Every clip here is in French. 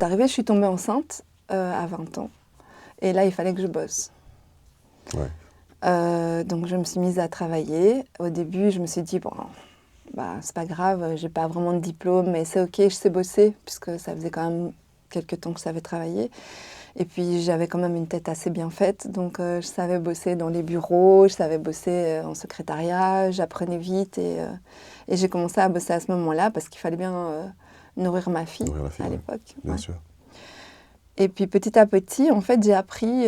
D'arrivée, je suis tombée enceinte à 20 ans. Et là, il fallait que je bosse. Ouais. Donc, je me suis mise à travailler. Au début, je me suis dit, bon, bah, c'est pas grave, j'ai pas vraiment de diplôme, mais c'est OK, je sais bosser, puisque ça faisait quand même quelques temps que je savais travailler. Et puis, j'avais quand même une tête assez bien faite. Donc, je savais bosser dans les bureaux, je savais bosser en secrétariat, j'apprenais vite. Et j'ai commencé à bosser à ce moment-là, parce qu'il fallait bien nourrir ma fille, Nourrir la fille, à ouais. l'époque. Bien Ouais. sûr. Et puis petit à petit, en fait, j'ai appris.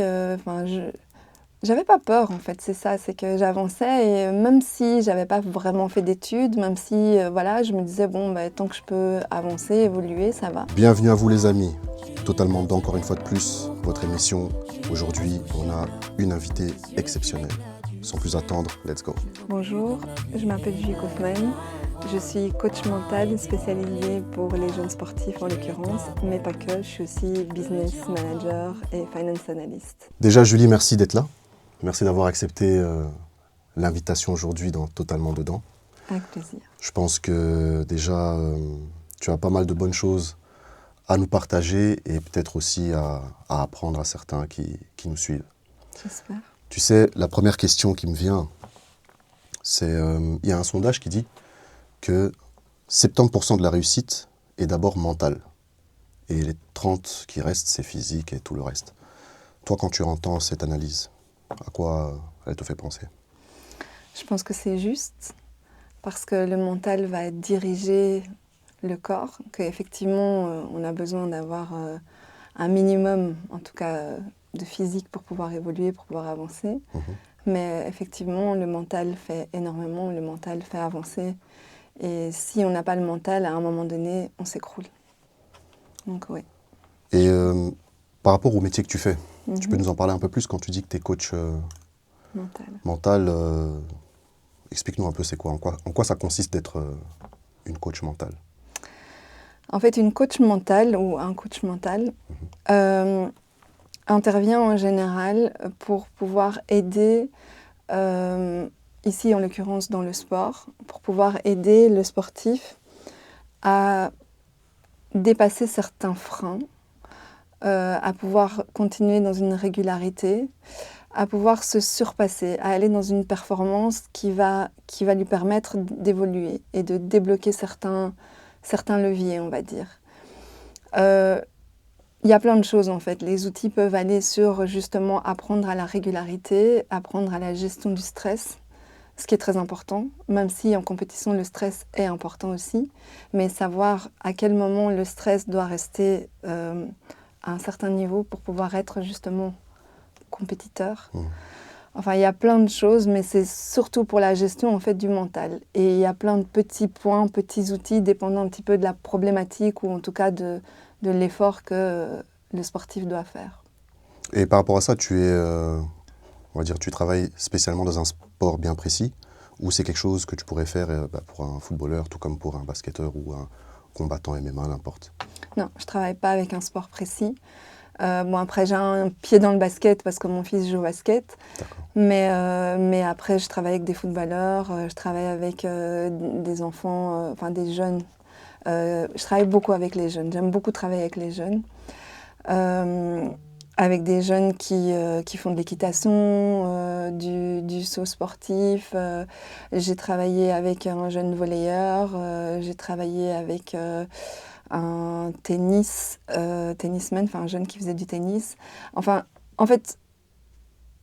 J'avais pas peur, en fait, c'est ça, c'est que j'avançais et même si j'avais pas vraiment fait d'études, même si voilà, je me disais bon, bah, tant que je peux avancer, évoluer, ça va. Bienvenue à vous les amis. Totalement dedans, encore une fois de plus, votre émission. Aujourd'hui, on a une invitée exceptionnelle. Sans plus attendre, let's go. Bonjour, je m'appelle Julie Kaufmann. Je suis coach mental spécialisée pour les jeunes sportifs en l'occurrence, mais pas que, je suis aussi business manager et finance analyst. Déjà, Julie, merci d'être là. Merci d'avoir accepté l'invitation aujourd'hui dans Totalement dedans. Avec plaisir. Je pense que déjà, tu as pas mal de bonnes choses à nous partager et peut-être aussi à apprendre à certains qui nous suivent. J'espère. Tu sais, la première question qui me vient, c'est il y a un sondage qui dit que 70% de la réussite est d'abord mentale. Et les 30 qui restent, c'est physique et tout le reste. Toi, quand tu entends cette analyse, à quoi elle te fait penser? Je pense que c'est juste parce que le mental va diriger le corps, qu'effectivement on a besoin d'avoir un minimum, en tout cas de physique pour pouvoir évoluer, pour pouvoir avancer. Mais effectivement, le mental fait énormément, le mental fait avancer. Et si on n'a pas le mental, à un moment donné, on s'écroule. Donc oui. Et par rapport au métier que tu fais, tu peux nous en parler un peu plus quand tu dis que tu es coach mental. Explique-nous un peu c'est quoi, en quoi ça consiste d'être une coach mentale. En fait, une coach mentale ou un coach mental intervient en général pour pouvoir aider, ici en l'occurrence dans le sport, pour pouvoir aider le sportif à dépasser certains freins, à pouvoir continuer dans une régularité, à pouvoir se surpasser, à aller dans une performance qui va lui permettre d'évoluer et de débloquer certains leviers, on va dire. Il y a plein de choses en fait. Les outils peuvent aller sur justement apprendre à la régularité, apprendre à la gestion du stress, ce qui est très important, même si en compétition le stress est important aussi, mais savoir à quel moment le stress doit rester à un certain niveau pour pouvoir être justement compétiteur. Enfin, il y a plein de choses, mais c'est surtout pour la gestion en fait du mental. Et il y a plein de petits points, petits outils, dépendant un petit peu de la problématique ou en tout cas de l'effort que le sportif doit faire. Et par rapport à ça, on va dire, tu travailles spécialement dans un sport bien précis, ou c'est quelque chose que tu pourrais faire pour un footballeur, tout comme pour un basketteur ou un combattant MMA, n'importe? Non, je ne travaille pas avec un sport précis. Bon, après, j'ai un pied dans le basket parce que mon fils joue au basket. Mais après, je travaille avec des footballeurs, je travaille avec des enfants, enfin des jeunes. Je travaille beaucoup avec les jeunes. J'aime beaucoup travailler avec les jeunes. Avec des jeunes qui font de l'équitation, du saut sportif. J'ai travaillé avec un jeune volleyeur. J'ai travaillé avec un tennisman, enfin un jeune qui faisait du tennis. Enfin, en fait,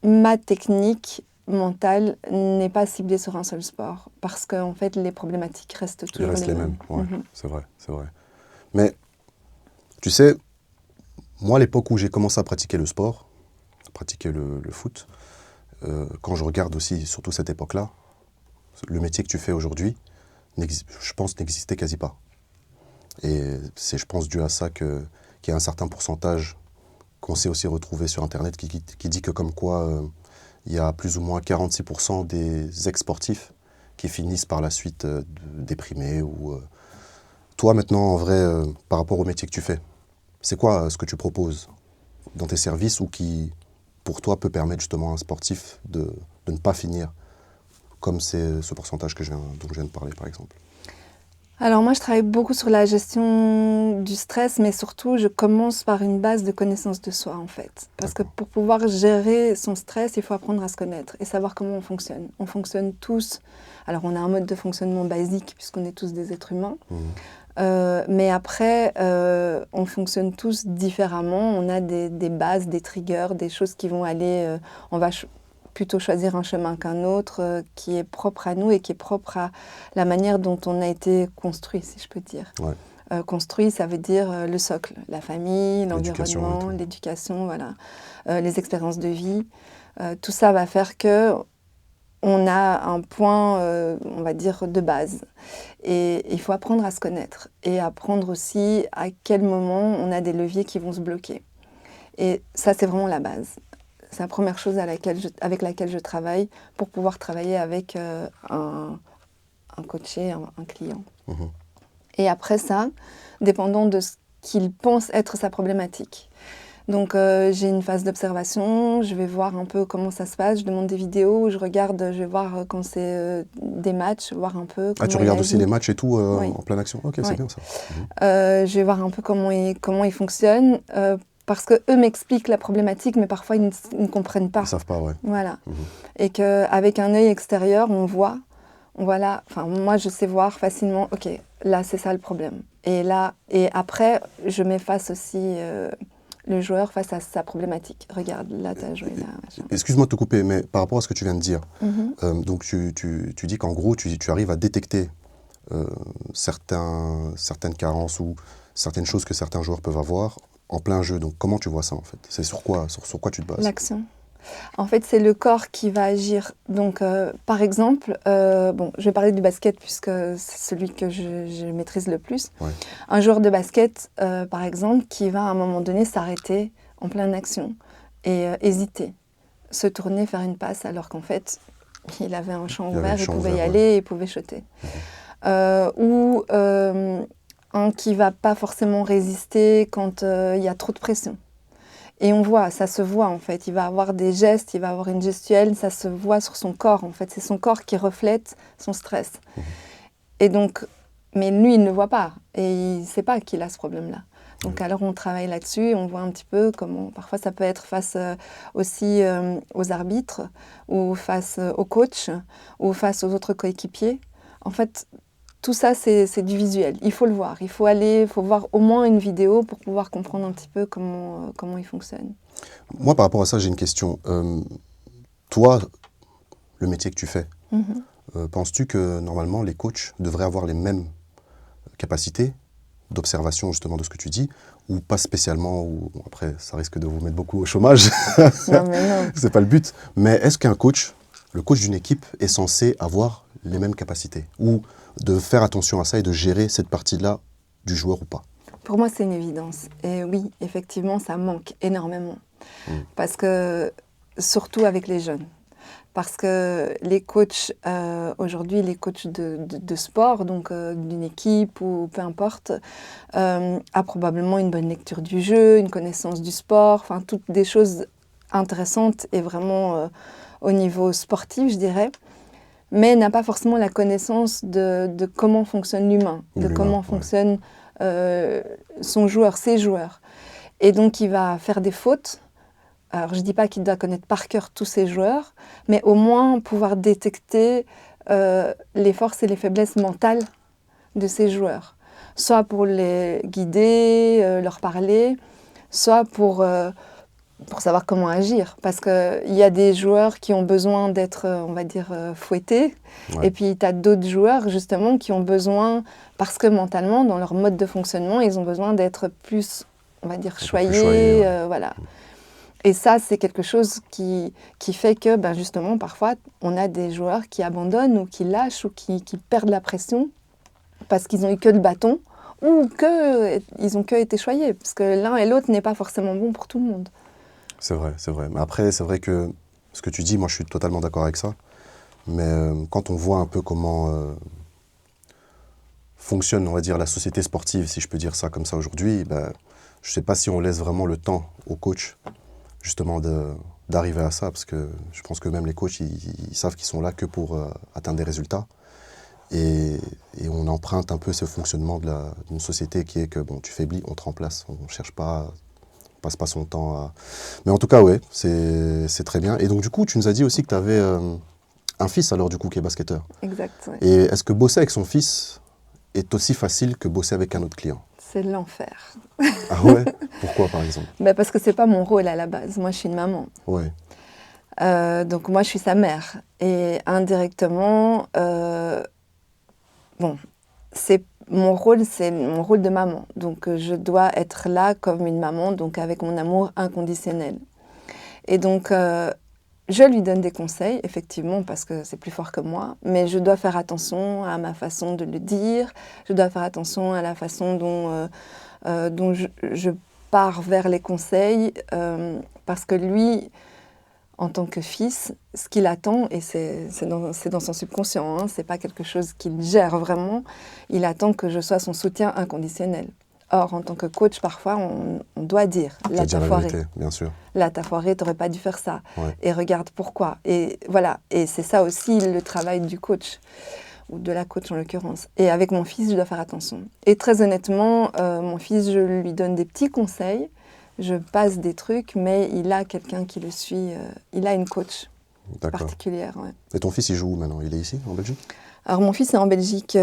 ma technique mentale n'est pas ciblée sur un seul sport parce qu'en fait, les problématiques restent toujours les mêmes. Ouais, c'est vrai. Mais tu sais, moi, à l'époque où j'ai commencé à pratiquer le sport, à pratiquer le foot, quand je regarde aussi, surtout cette époque-là, le métier que tu fais aujourd'hui, je pense, n'existait quasi pas. Et c'est, je pense, dû à ça qu'il y a un certain pourcentage qu'on s'est aussi retrouvé sur Internet qui dit que comme quoi il y a plus ou moins 46% des ex-sportifs qui finissent par la suite déprimés. Toi, maintenant, en vrai, par rapport au métier que tu fais, c'est quoi ce que tu proposes dans tes services ou qui, pour toi, peut permettre justement à un sportif de ne pas finir comme c'est ce pourcentage dont je viens de parler, par exemple? Alors moi, je travaille beaucoup sur la gestion du stress, mais surtout, je commence par une base de connaissance de soi, en fait. Parce que D'accord. pour pouvoir gérer son stress, il faut apprendre à se connaître et savoir comment on fonctionne. On fonctionne tous. Alors, on a un mode de fonctionnement basique, puisqu'on est tous des êtres humains. Mhm. Mais après, on fonctionne tous différemment. On a des bases, des triggers, des choses qui vont aller... on va plutôt choisir un chemin qu'un autre, qui est propre à nous et qui est propre à la manière dont on a été construit, si je peux dire. Ouais. Construit, ça veut dire le socle, la famille, L'éducation et l'environnement, tout. l'éducation, voilà, les expériences de vie. Tout ça va faire que on a un point, on va dire, de base. Et il faut apprendre à se connaître et apprendre aussi à quel moment on a des leviers qui vont se bloquer. Et ça, c'est vraiment la base. C'est la première chose avec laquelle je travaille pour pouvoir travailler avec un coaché, un client. Mhm. Et après ça, dépendant de ce qu'il pense être sa problématique. Donc j'ai une phase d'observation, je vais voir un peu comment ça se passe, je demande des vidéos, je regarde, je vais voir quand c'est des matchs, voir un peu Ah, tu comment il regardes aussi les agit. matchs et tout Oui, en pleine action? Ok, c'est oui. bien ça. Mhm. Je vais voir un peu comment ils fonctionnent, parce qu'eux m'expliquent la problématique, mais parfois ils ne comprennent Ils pas. savent pas, ouais. Voilà. Mhm. Et qu'avec un œil extérieur, on voit là, enfin moi je sais voir facilement, ok, là c'est ça le problème. Et après, je mets face aussi le joueur face à sa problématique. Regarde, là tu as joué là, machin. Excuse-moi de te couper, mais par rapport à ce que tu viens de dire, Mhm. donc tu dis qu'en gros, tu arrives à détecter euh, certaines carences ou certaines choses que certains joueurs peuvent avoir en plein jeu. Donc comment tu vois ça en fait? C'est sur quoi tu te bases? L'action. En fait, c'est le corps qui va agir. Donc, par exemple, bon, je vais parler du basket puisque c'est celui que je maîtrise le plus. Ouais. Un joueur de basket, par exemple, qui va à un moment donné s'arrêter en pleine action et hésiter, se tourner, faire une passe, alors qu'en fait, il avait un champ Il y avait le ouvert, il champ pouvait y ouvert, ouais. aller, il pouvait shooter. Ou un qui va pas forcément résister quand il y a trop de pression. Et on voit, ça se voit en fait. Il va avoir des gestes, il va avoir une gestuelle, ça se voit sur son corps en fait. C'est son corps qui reflète son stress. Et donc, mais lui, il ne le voit pas et il ne sait pas qu'il a ce problème-là. Donc alors on travaille là-dessus, on voit un petit peu comment, parfois ça peut être face aussi aux arbitres, ou face au coach, ou face aux autres coéquipiers. En fait, tout ça, c'est du visuel. Il faut le voir. Il faut voir au moins une vidéo pour pouvoir comprendre un petit peu comment il fonctionne. Moi, par rapport à ça, j'ai une question. Toi, le métier que tu fais, Mhm. penses-tu que normalement les coachs devraient avoir les mêmes capacités d'observation justement de ce que tu dis, ou pas spécialement, ou bon, après ça risque de vous mettre beaucoup au chômage, Non, mais non. c'est pas le but, mais est-ce qu'un coach, le coach d'une équipe est censé avoir les mêmes capacités, ou de faire attention à ça et de gérer cette partie-là du joueur ou pas? Pour moi, c'est une évidence. Et oui, effectivement, ça manque énormément. Mm. Parce que, surtout avec les jeunes. Parce que les coachs, aujourd'hui, les coachs de sport, donc d'une équipe ou peu importe, a probablement une bonne lecture du jeu, une connaissance du sport, enfin, toutes des choses intéressantes et vraiment au niveau sportif, je dirais, mais n'a pas forcément la connaissance de comment fonctionne l'humain, de L'humain, comment ouais. fonctionne son joueur, ses joueurs. Et donc, il va faire des fautes. Alors, je ne dis pas qu'il doit connaître par cœur tous ses joueurs, mais au moins pouvoir détecter les forces et les faiblesses mentales de ses joueurs. Soit pour les guider, leur parler, soit pour savoir comment agir. Parce qu'il y a des joueurs qui ont besoin d'être, on va dire, fouettés. Ouais. Et puis, tu as d'autres joueurs, justement, qui ont besoin, parce que mentalement, dans leur mode de fonctionnement, ils ont besoin d'être plus, on va dire, Un peu plus choyés. choyé, ouais. Voilà. Et ça, c'est quelque chose qui fait que, ben justement, parfois, on a des joueurs qui abandonnent ou qui lâchent ou qui perdent la pression parce qu'ils n'ont eu que le bâton ou qu'ils n'ont que été choyés. Parce que l'un et l'autre n'est pas forcément bon pour tout le monde. C'est vrai, c'est vrai. Mais après, c'est vrai que ce que tu dis, moi je suis totalement d'accord avec ça. Mais quand on voit un peu comment fonctionne, on va dire, la société sportive, si je peux dire ça comme ça aujourd'hui, ben, je ne sais pas si on laisse vraiment le temps aux coachs, justement, d'arriver à ça, parce que je pense que même les coachs, ils savent qu'ils sont là que pour atteindre des résultats. Et, et on emprunte un peu ce fonctionnement d'une société qui est que bon, tu faiblis, on te remplace. On ne cherche pas, on passe pas son temps à... Mais en tout cas, ouais, c'est très bien. Et donc du coup, tu nous as dit aussi que tu avais un fils alors du coup qui est basketteur. Exact, ouais. Et est-ce que bosser avec son fils est aussi facile que bosser avec un autre client? C'est l'enfer. Ah ouais? Pourquoi par exemple? Ben, parce que c'est pas mon rôle à la base. Moi, je suis une maman. Ouais, Donc moi, je suis sa mère. Et indirectement, bon, c'est mon rôle de maman. Donc je dois être là comme une maman, donc avec mon amour inconditionnel. Et donc je lui donne des conseils, effectivement, parce que c'est plus fort que moi, mais je dois faire attention à ma façon de le dire, je dois faire attention à la façon dont je pars vers les conseils, parce que lui, en tant que fils, ce qu'il attend, et c'est dans son subconscient, hein, c'est pas quelque chose qu'il gère vraiment, il attend que je sois son soutien inconditionnel. Or, en tant que coach, parfois, on doit dire « tu là, vas dire t'as la foiré, vérité, bien sûr. là, t'as foiré, t'aurais pas dû faire ça, Ouais. et regarde pourquoi ». Et voilà, et c'est ça aussi le travail du coach, ou de la coach en l'occurrence. Et avec mon fils, je dois faire attention. Et très honnêtement, mon fils, je lui donne des petits conseils, je passe des trucs, mais il a quelqu'un qui le suit, il a une coach D'accord. particulière. Ouais. Et ton fils, il joue où maintenant? Il est ici, en Belgique? Alors mon fils est en Belgique,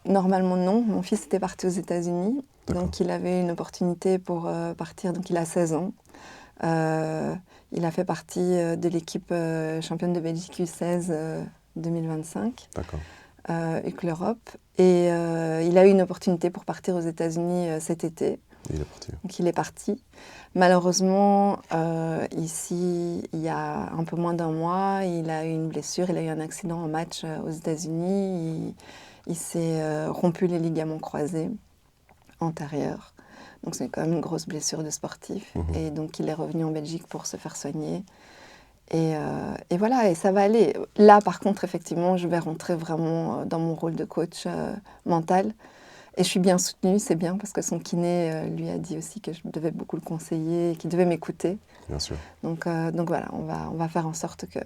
normalement non, mon fils était parti aux États-Unis, donc il avait une opportunité pour partir, donc il a 16 ans. Il a fait partie de l'équipe championne de Belgique U16 2025. D'accord. Avec l'Europe. Et il a eu une opportunité pour partir aux États-Unis cet été. Il est parti. Donc il est parti. Malheureusement, ici, il y a un peu moins d'un mois, il a eu une blessure, il a eu un accident en match aux États-Unis. Il s'est rompu les ligaments croisés antérieurs. Donc c'est quand même une grosse blessure de sportif. Et donc il est revenu en Belgique pour se faire soigner. Et voilà, et ça va aller. Là, par contre, effectivement, je vais rentrer vraiment dans mon rôle de coach mental. Et je suis bien soutenue, c'est bien, parce que son kiné lui a dit aussi que je devais beaucoup le conseiller, qu'il devait m'écouter. Bien sûr. Donc voilà, on va faire en sorte que...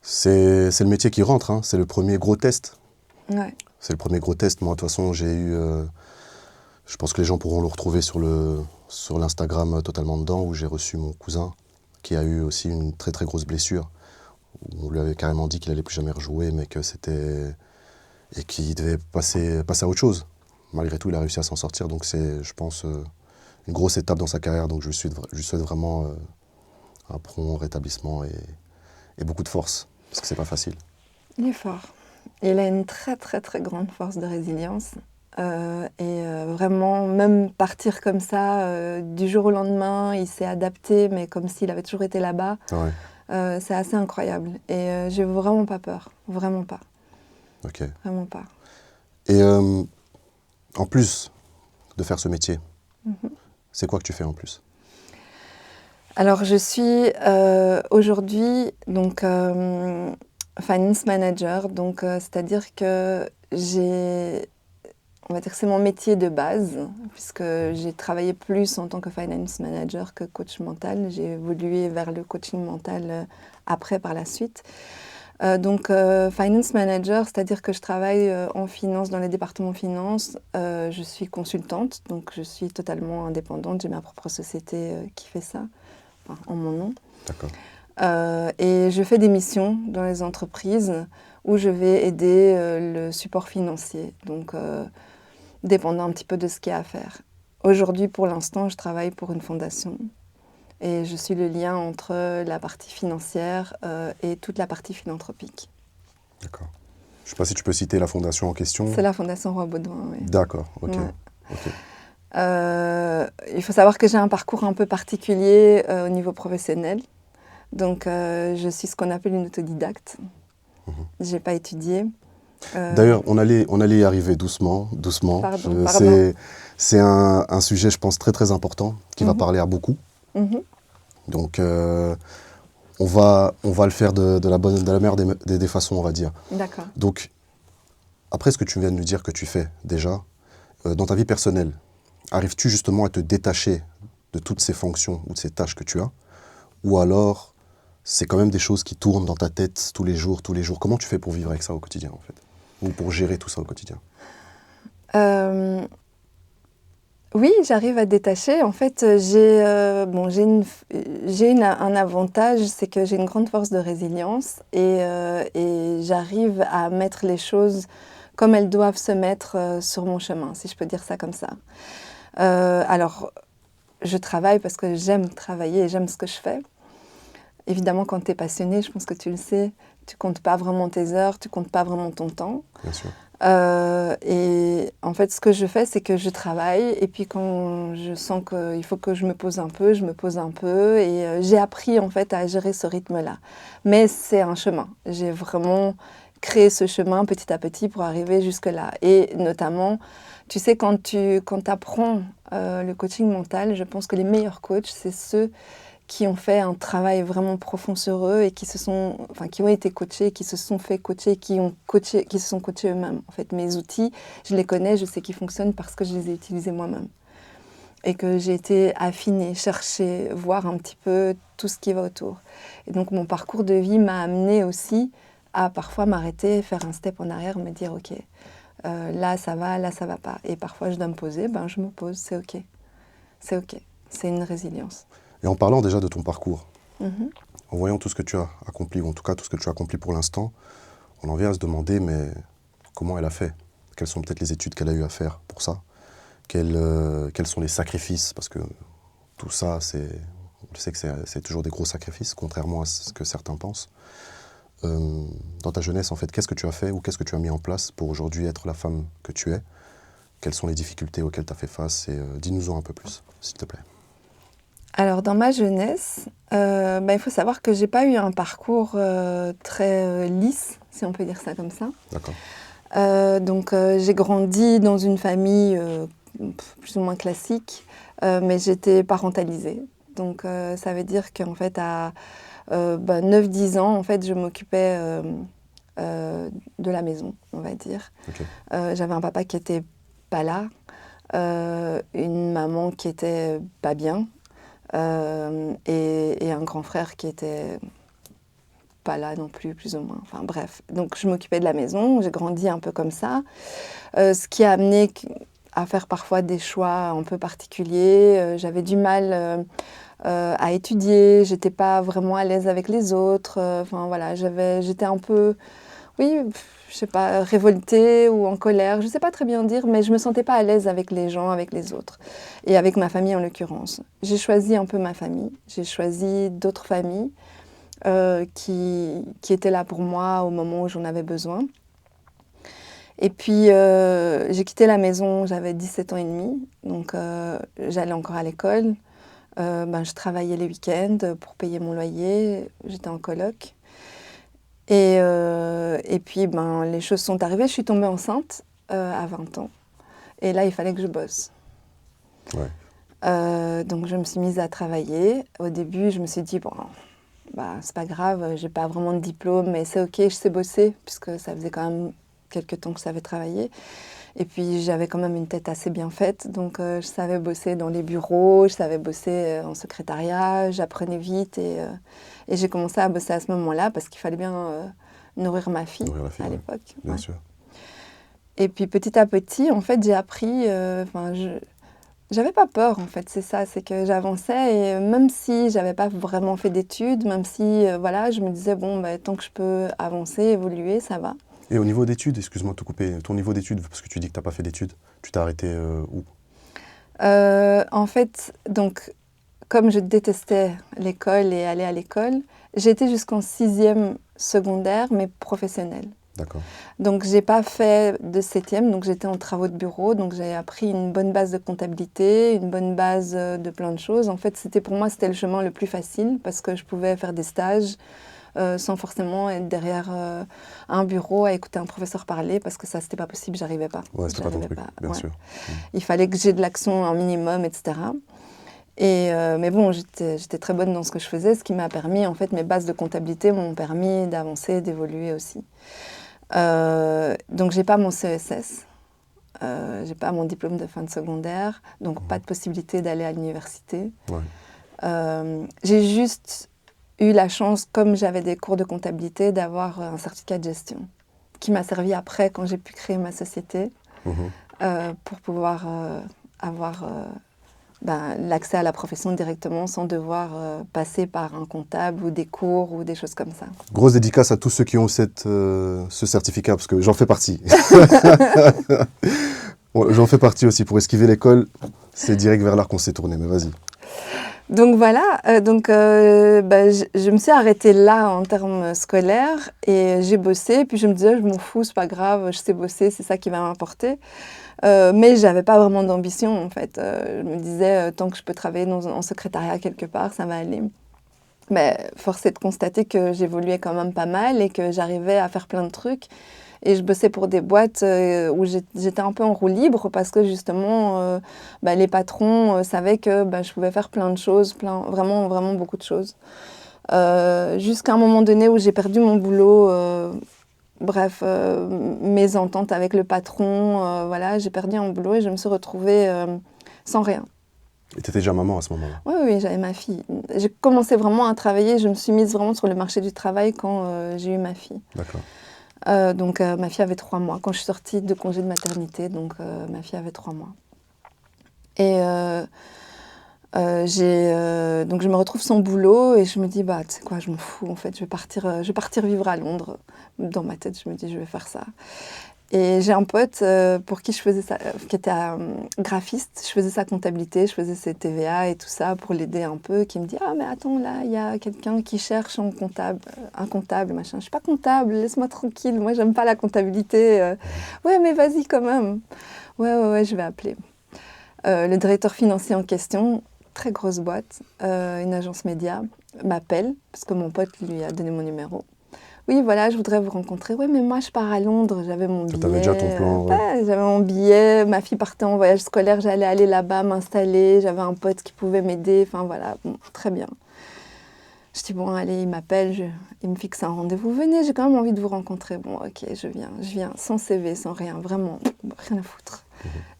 C'est le métier qui rentre, hein. C'est le premier gros test. Ouais. C'est le premier gros test. Moi, de toute façon, j'ai eu... je pense que les gens pourront le retrouver sur l'Instagram Totalement Dedans, où j'ai reçu mon cousin, qui a eu aussi une très très grosse blessure. On lui avait carrément dit qu'il allait plus jamais rejouer, mais que c'était... et qu'il devait passer à autre chose. Malgré tout, il a réussi à s'en sortir, donc c'est, je pense, une grosse étape dans sa carrière. Donc je lui souhaite vraiment un prompt rétablissement et beaucoup de force, parce que c'est pas facile. Il est fort. Il a une très très très grande force de résilience. Vraiment, même partir comme ça, du jour au lendemain, il s'est adapté, mais comme s'il avait toujours été là-bas. Ouais. C'est assez incroyable. Et j'ai vraiment pas peur. Vraiment pas. Ok. Vraiment pas. Et en plus de faire ce métier, c'est quoi que tu fais en plus? Alors, je suis aujourd'hui donc finance manager, donc c'est-à-dire que on va dire que c'est mon métier de base, puisque j'ai travaillé plus en tant que finance manager que coach mental. J'ai évolué vers le coaching mental après, par la suite. Donc, finance manager, c'est-à-dire que je travaille en finance, dans les départements finance. Je suis consultante, donc je suis totalement indépendante. J'ai ma propre société qui fait ça, enfin, en mon nom. D'accord. Et je fais des missions dans les entreprises où je vais aider le support financier, donc dépendant un petit peu de ce qu'il y a à faire. Aujourd'hui, pour l'instant, je travaille pour une fondation. Et je suis le lien entre la partie financière et toute la partie philanthropique. D'accord. Je ne sais pas si tu peux citer la fondation en question. C'est la Fondation Roi Baudouin, oui. D'accord, ok. Ouais. Ok. Il faut savoir que j'ai un parcours un peu particulier au niveau professionnel. Donc, je suis ce qu'on appelle une autodidacte. Je n'ai pas étudié. D'ailleurs, on allait y arriver doucement. Pardon. C'est un sujet, je pense, très très important, qui va parler à beaucoup. Donc, on va le faire de la meilleure des façons, on va dire. D'accord. Donc, après ce que tu viens de nous dire que tu fais déjà, dans ta vie personnelle, arrives-tu justement à te détacher de toutes ces fonctions ou de ces tâches que tu as? Ou alors, c'est quand même des choses qui tournent dans ta tête tous les jours? Comment tu fais pour vivre avec ça au quotidien, en fait? ou pour gérer tout ça au quotidien? Oui, j'arrive à détacher. En fait, un avantage, c'est que j'ai une grande force de résilience et j'arrive à mettre les choses comme elles doivent se mettre sur mon chemin, si je peux dire ça comme ça. Alors, je travaille parce que j'aime travailler et j'aime ce que je fais. Évidemment, quand tu es passionné, je pense que tu le sais, tu comptes pas vraiment tes heures, tu comptes pas vraiment ton temps. Bien sûr. Et en fait, ce que je fais, c'est que je travaille et puis quand je sens qu'il faut que je me pose un peu, je me pose un peu et j'ai appris en fait à gérer ce rythme-là. Mais c'est un chemin. J'ai vraiment créé ce chemin petit à petit pour arriver jusque-là. Et notamment, tu sais, quand tu apprends le coaching mental, je pense que les meilleurs coachs, c'est ceux qui ont fait un travail vraiment profond sur eux et qui ont été coachés, qui se sont fait coacher, qui se sont coachés eux-mêmes. En fait, mes outils, je les connais, je sais qu'ils fonctionnent parce que je les ai utilisés moi-même. Et que j'ai été affinée, chercher, voir un petit peu tout ce qui va autour. Et donc, mon parcours de vie m'a amenée aussi à parfois m'arrêter, faire un step en arrière, me dire, OK, là ça va pas. Et parfois, je dois me poser, je me pose, c'est OK. C'est OK. C'est une résilience. Et en parlant déjà de ton parcours, Mm-hmm. en voyant tout ce que tu as accompli, ou en tout cas tout ce que tu as accompli pour l'instant, on en vient à se demander, mais comment elle a fait? Quelles sont peut-être les études qu'elle a eu à faire pour ça? Quels sont les sacrifices? Parce que tout ça, on sait que c'est toujours des gros sacrifices, contrairement à ce que certains pensent. Dans ta jeunesse, en fait, qu'est-ce que tu as fait ou qu'est-ce que tu as mis en place pour aujourd'hui être la femme que tu es? Quelles sont les difficultés auxquelles tu as fait face? Et dis-nous-en un peu plus, s'il te plaît. Alors, dans ma jeunesse, il faut savoir que j'ai pas eu un parcours très lisse, si on peut dire ça comme ça. D'accord. Donc, j'ai grandi dans une famille plus ou moins classique, mais j'étais parentalisée. Donc, ça veut dire qu'en fait, à 9-10 ans, en fait, je m'occupais de la maison, on va dire. Okay. J'avais un papa qui était pas là, une maman qui était pas bien. Et un grand frère qui était pas là non plus, plus ou moins. Enfin bref, donc je m'occupais de la maison, j'ai grandi un peu comme ça, ce qui a amené à faire parfois des choix un peu particuliers. J'avais du mal à étudier, j'étais pas vraiment à l'aise avec les autres. Enfin voilà, j'étais un peu, oui, je sais pas, révoltée ou en colère, je sais pas très bien dire, mais je me sentais pas à l'aise avec les gens, avec les autres, et avec ma famille en l'occurrence. J'ai choisi un peu ma famille, j'ai choisi d'autres familles qui étaient là pour moi au moment où j'en avais besoin. Et puis j'ai quitté la maison, j'avais 17 ans et demi, donc j'allais encore à l'école, je travaillais les week-ends pour payer mon loyer, j'étais en coloc. Et puis, les choses sont arrivées. Je suis tombée enceinte à 20 ans. Et là, il fallait que je bosse. Ouais. Donc, je me suis mise à travailler. Au début, je me suis dit, c'est pas grave, j'ai pas vraiment de diplôme, mais c'est OK, je sais bosser, puisque ça faisait quand même quelques temps que je savais travailler. Et puis, j'avais quand même une tête assez bien faite. Donc, je savais bosser dans les bureaux, je savais bosser en secrétariat, j'apprenais vite et j'ai commencé à bosser à ce moment-là parce qu'il fallait bien nourrir ma fille à l'époque. Bien sûr. Et puis petit à petit, en fait, j'ai appris. J'avais pas peur, en fait, c'est ça, c'est que j'avançais et même si j'avais pas vraiment fait d'études, même si je me disais tant que je peux avancer, évoluer, ça va. Et au niveau d'études, excuse-moi de te couper, ton niveau d'études, parce que tu dis que tu n'as pas fait d'études, tu t'es arrêté où? En fait, donc, comme je détestais l'école et aller à l'école, j'ai été jusqu'en 6e secondaire, mais professionnelle. D'accord. Donc, j'ai pas fait de 7e, donc j'étais en travaux de bureau, donc j'ai appris une bonne base de comptabilité, une bonne base de plein de choses. En fait, pour moi, c'était le chemin le plus facile parce que je pouvais faire des stages sans forcément être derrière un bureau à écouter un professeur parler parce que ça, c'était pas possible, j'arrivais pas. Ouais, c'était pas ton truc, bien sûr. Il fallait que j'ai de l'action un minimum, etc. Mais bon, j'étais très bonne dans ce que je faisais, ce qui m'a permis, en fait, mes bases de comptabilité m'ont permis d'avancer, d'évoluer aussi. Donc, j'ai pas mon CESS, j'ai pas mon diplôme de fin de secondaire, donc pas de possibilité d'aller à l'université. Ouais. J'ai juste eu la chance, comme j'avais des cours de comptabilité, d'avoir un certificat de gestion, qui m'a servi après quand j'ai pu créer ma société pour pouvoir avoir l'accès à la profession directement sans devoir passer par un comptable ou des cours ou des choses comme ça. Grosse dédicace à tous ceux qui ont ce certificat, parce que j'en fais partie. J'en fais partie aussi. Pour esquiver l'école, c'est direct vers l'art qu'on s'est tourné, mais vas-y. Donc voilà, je me suis arrêtée là en termes scolaires et j'ai bossé. Puis je me disais, je m'en fous, c'est pas grave, je sais bosser, c'est ça qui va m'apporter. Mais je n'avais pas vraiment d'ambition en fait. Je me disais, tant que je peux travailler en secrétariat quelque part, ça va aller. Mais force est de constater que j'évoluais quand même pas mal et que j'arrivais à faire plein de trucs. Et je bossais pour des boîtes où j'étais un peu en roue libre parce que justement, les patrons savaient que je pouvais faire plein de choses, vraiment, vraiment beaucoup de choses. Jusqu'à un moment donné où j'ai perdu mon boulot, mes ententes avec le patron, voilà, j'ai perdu mon boulot et je me suis retrouvée sans rien. Et tu étais déjà maman à ce moment-là? Oui, j'avais ma fille. J'ai commencé vraiment à travailler, je me suis mise vraiment sur le marché du travail quand j'ai eu ma fille. D'accord. Donc ma fille avait 3 mois. Quand je suis sortie de congé de maternité, donc ma fille avait 3 mois. Et donc je me retrouve sans boulot et je me dis, tu sais quoi, je m'en fous en fait, je vais partir vivre à Londres. Dans ma tête, je me dis, je vais faire ça. Et j'ai un pote pour qui je faisais ça, qui était graphiste, je faisais sa comptabilité, je faisais ses TVA et tout ça pour l'aider un peu, qui me dit « Ah mais attends, là, il y a quelqu'un qui cherche un comptable, machin. Je suis pas comptable, laisse-moi tranquille, moi j'aime pas la comptabilité. Ouais mais vas-y quand même. Ouais, je vais appeler. » Le directeur financier en question, très grosse boîte, une agence média, m'appelle, parce que mon pote lui a donné mon numéro. Oui, voilà, je voudrais vous rencontrer. Oui, mais moi, je pars à Londres, j'avais mon billet. Tu avais déjà ton plan, ouais. J'avais mon billet, ma fille partait en voyage scolaire, j'allais aller là-bas m'installer, j'avais un pote qui pouvait m'aider, enfin voilà, bon, très bien. Je dis, bon, allez, il m'appelle, il me fixe un rendez-vous. Venez, j'ai quand même envie de vous rencontrer. Bon, ok, je viens, sans CV, sans rien, vraiment, rien à foutre.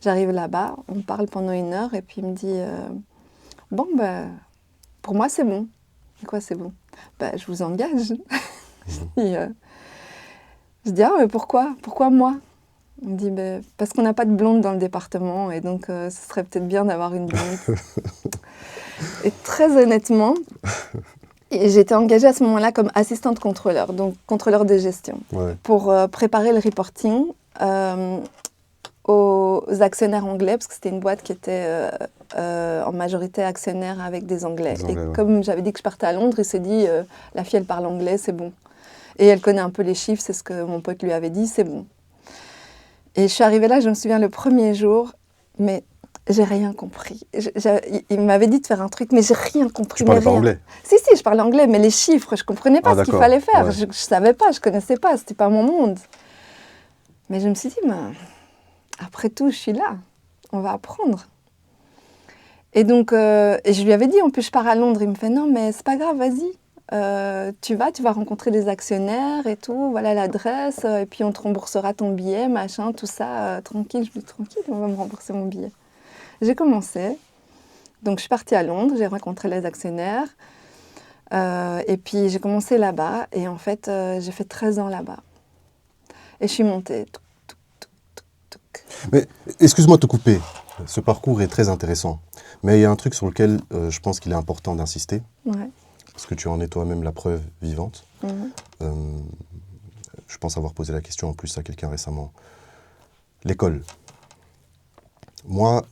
J'arrive là-bas, on parle pendant 1 heure, et puis il me dit, pour moi, c'est bon. Et quoi, c'est bon? Je vous engage. Je dis, ah, mais pourquoi? Pourquoi moi? On me dit, parce qu'on n'a pas de blonde dans le département, et donc ce serait peut-être bien d'avoir une blonde. Et très honnêtement, j'étais engagée à ce moment-là comme assistante contrôleur, donc contrôleur de gestion, pour préparer le reporting aux actionnaires anglais, parce que c'était une boîte qui était en majorité actionnaire avec des Anglais. Et comme j'avais dit que je partais à Londres, il s'est dit, la fille, elle parle anglais, c'est bon. Et elle connaît un peu les chiffres, c'est ce que mon pote lui avait dit, c'est bon. Et je suis arrivée là, je me souviens, le premier jour, mais j'ai rien compris. Il m'avait dit de faire un truc, mais j'ai rien compris. Tu parlais pas anglais? Si, je parlais anglais, mais les chiffres, je comprenais pas ce qu'il fallait faire. Ouais. Je savais pas, je connaissais pas, c'était pas mon monde. Mais je me suis dit, après tout, je suis là, on va apprendre. Et donc, et je lui avais dit, en plus, je pars à Londres. Il me fait, non, mais c'est pas grave, vas-y. Tu vas rencontrer des actionnaires et tout, voilà l'adresse, et puis on te remboursera ton billet, machin, tout ça, tranquille. Je me dis, tranquille, on va me rembourser mon billet. J'ai commencé, donc je suis partie à Londres, j'ai rencontré les actionnaires, et puis j'ai commencé là-bas, et en fait, j'ai fait 13 ans là-bas. Et je suis montée. Mais excuse-moi de te couper, ce parcours est très intéressant, mais il y a un truc sur lequel je pense qu'il est important d'insister. Ouais. Parce que tu en es toi-même la preuve vivante. Je pense avoir posé la question en plus à quelqu'un récemment. L'école. Moi,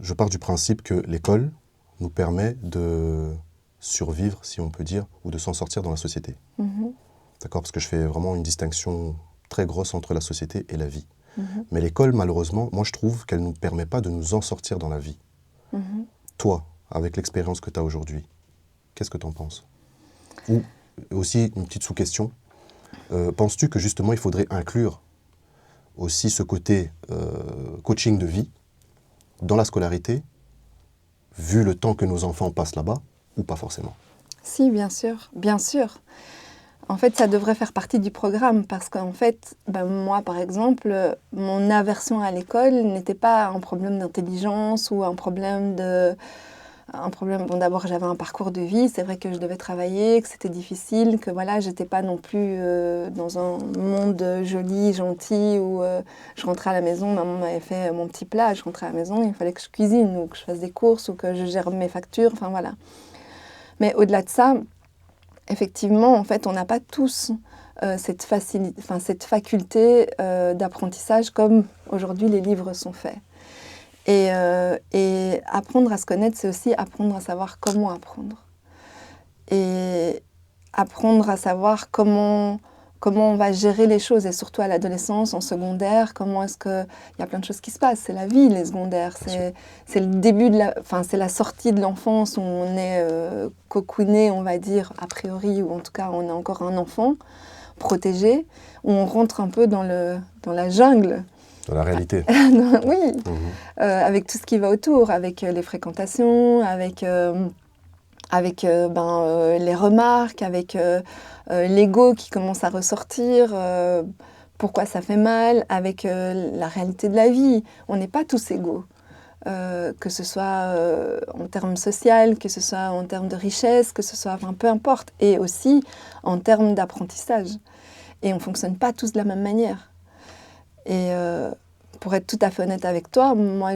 je pars du principe que l'école nous permet de survivre, si on peut dire, ou de s'en sortir dans la société. D'accord? Parce que je fais vraiment une distinction très grosse entre la société et la vie. Mais l'école, malheureusement, moi je trouve qu'elle ne nous permet pas de nous en sortir dans la vie. Toi, avec l'expérience que tu as aujourd'hui, qu'est-ce que tu en penses? Ou aussi, une petite sous-question, penses-tu que justement il faudrait inclure aussi ce côté coaching de vie dans la scolarité, vu le temps que nos enfants passent là-bas, ou pas forcément? Si, bien sûr, bien sûr. En fait, ça devrait faire partie du programme parce qu'en fait, moi, par exemple, mon aversion à l'école n'était pas un problème d'intelligence ou un problème un problème. Bon, d'abord, j'avais un parcours de vie. C'est vrai que je devais travailler, que c'était difficile, que voilà, j'étais pas non plus dans un monde joli, gentil, où je rentrais à la maison, maman m'avait fait mon petit plat, je rentrais à la maison, il fallait que je cuisine, ou que je fasse des courses, ou que je gère mes factures, enfin voilà. Mais au-delà de ça, effectivement, en fait, on n'a pas tous cette faculté d'apprentissage comme aujourd'hui les livres sont faits. Et apprendre à se connaître, c'est aussi apprendre à savoir comment apprendre. Et apprendre à savoir comment on va gérer les choses, et surtout à l'adolescence, en secondaire, comment est-ce que... Il y a plein de choses qui se passent, c'est la vie, les secondaires. C'est le début c'est la sortie de l'enfance où on est cocooné, on va dire, a priori, ou en tout cas, on est encore un enfant protégé, où on rentre un peu dans la jungle. Dans la réalité. Oui, avec tout ce qui va autour, avec les fréquentations, avec les remarques, avec l'ego qui commence à ressortir, pourquoi ça fait mal, avec la réalité de la vie. On n'est pas tous égaux, que ce soit en termes sociaux, que ce soit en termes de richesse, que ce soit, peu importe, et aussi en termes d'apprentissage. Et on ne fonctionne pas tous de la même manière. Et pour être tout à fait honnête avec toi, moi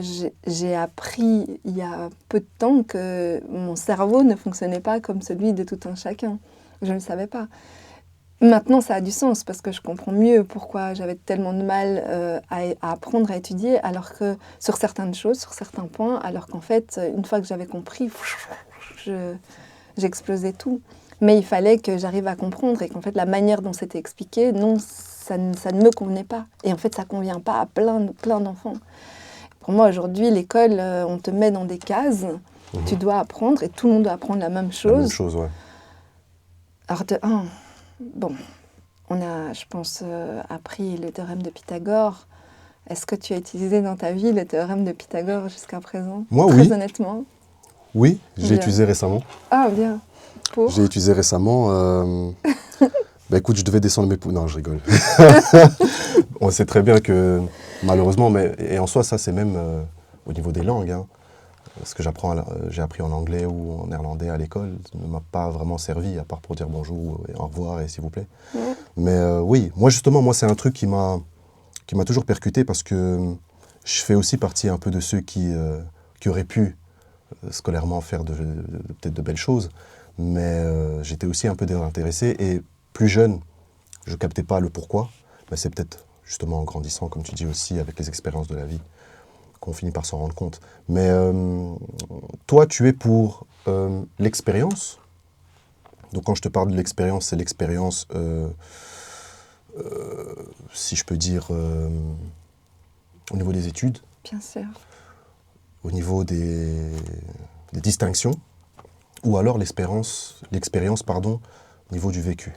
j'ai appris il y a peu de temps que mon cerveau ne fonctionnait pas comme celui de tout un chacun. Je ne le savais pas. Maintenant ça a du sens parce que je comprends mieux pourquoi j'avais tellement de mal à apprendre à étudier, alors que sur certaines choses, sur certains points, alors qu'en fait, une fois que j'avais compris, j'explosais tout. Mais il fallait que j'arrive à comprendre et qu'en fait la manière dont c'était expliqué, non, ça ne me convenait pas. Et en fait, ça ne convient pas à plein d'enfants. Pour moi, aujourd'hui, l'école, on te met dans des cases, tu dois apprendre et tout le monde doit apprendre la même chose. La même chose, ouais. Alors, on a, je pense, appris le théorème de Pythagore. Est-ce que tu as utilisé dans ta vie le théorème de Pythagore jusqu'à présent? Moi, Très oui. honnêtement. Oui, j'ai utilisé récemment. Ah, bien. J'ai utilisé récemment... écoute, je devais descendre mes poules. Non, je rigole. On sait très bien que, malheureusement, et en soi, ça, c'est même au niveau des langues. Hein, ce que j'ai appris en anglais ou en néerlandais à l'école ne m'a pas vraiment servi, à part pour dire bonjour et au revoir et s'il vous plaît. Mais oui, moi, justement, c'est un truc qui m'a toujours percuté parce que je fais aussi partie un peu de ceux qui auraient pu scolairement faire peut-être de belles choses, mais j'étais aussi un peu désintéressé et plus jeune, je ne captais pas le pourquoi, mais c'est peut-être justement en grandissant, comme tu dis aussi, avec les expériences de la vie, qu'on finit par s'en rendre compte. Mais toi, tu es pour l'expérience. Donc quand je te parle de l'expérience, c'est l'expérience, si je peux dire, au niveau des études. Bien sûr. Au niveau des distinctions, ou alors l'expérience, au niveau du vécu.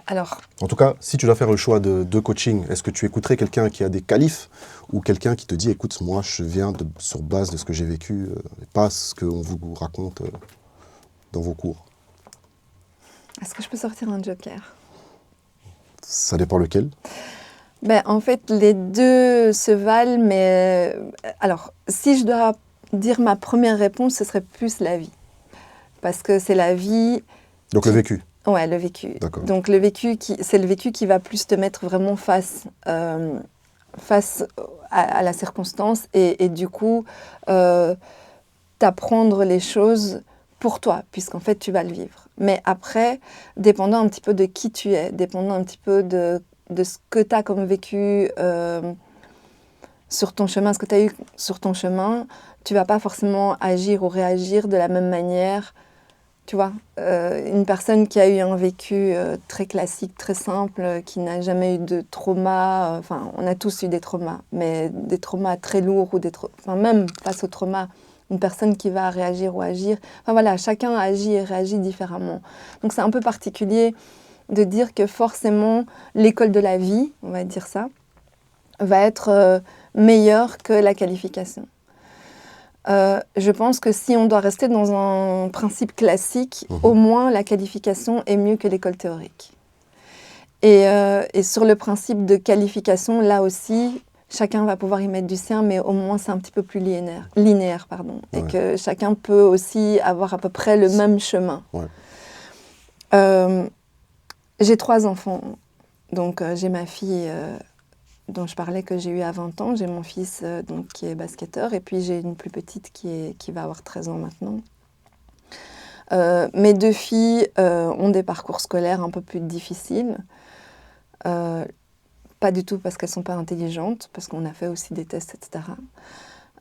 Alors... En tout cas, si tu dois faire le choix de coaching, est-ce que tu écouterais quelqu'un qui a des qualifs ou quelqu'un qui te dit, écoute, moi, je viens sur base de ce que j'ai vécu, et pas ce qu'on vous raconte dans vos cours? Est-ce que je peux sortir un joker? Ça dépend lequel. En fait, les deux se valent, mais... alors, si je dois dire ma première réponse, ce serait plus la vie. Parce que c'est la vie... Donc le vécu. Ouais, le vécu. D'accord. Donc c'est le vécu qui va plus te mettre vraiment face à la circonstance et du coup t'apprendre les choses pour toi, puisqu'en fait tu vas le vivre. Mais après, dépendant un petit peu de qui tu es, dépendant un petit peu de ce que tu as comme vécu sur ton chemin, ce que tu as eu sur ton chemin, tu vas pas forcément agir ou réagir de la même manière. Tu vois, une personne qui a eu un vécu très classique, très simple, qui n'a jamais eu de trauma, on a tous eu des traumas, mais des traumas très lourds, ou même face au trauma, une personne qui va réagir ou agir. Voilà, chacun agit et réagit différemment. Donc c'est un peu particulier de dire que forcément l'école de la vie, on va dire ça, va être meilleure que la qualification. Je pense que si on doit rester dans un principe classique, au moins la qualification est mieux que l'école théorique. Et sur le principe de qualification, là aussi, chacun va pouvoir y mettre du sien, mais au moins c'est un petit peu plus linéaire pardon, et Ouais. que chacun peut aussi avoir à peu près le même chemin. Ouais. J'ai 3 enfants, donc j'ai ma fille dont je parlais que j'ai eu à 20 ans, j'ai mon fils donc, qui est basketteur, et puis j'ai une plus petite qui va avoir 13 ans maintenant. Mes 2 filles ont des parcours scolaires un peu plus difficiles. Pas du tout parce qu'elles ne sont pas intelligentes, parce qu'on a fait aussi des tests, etc.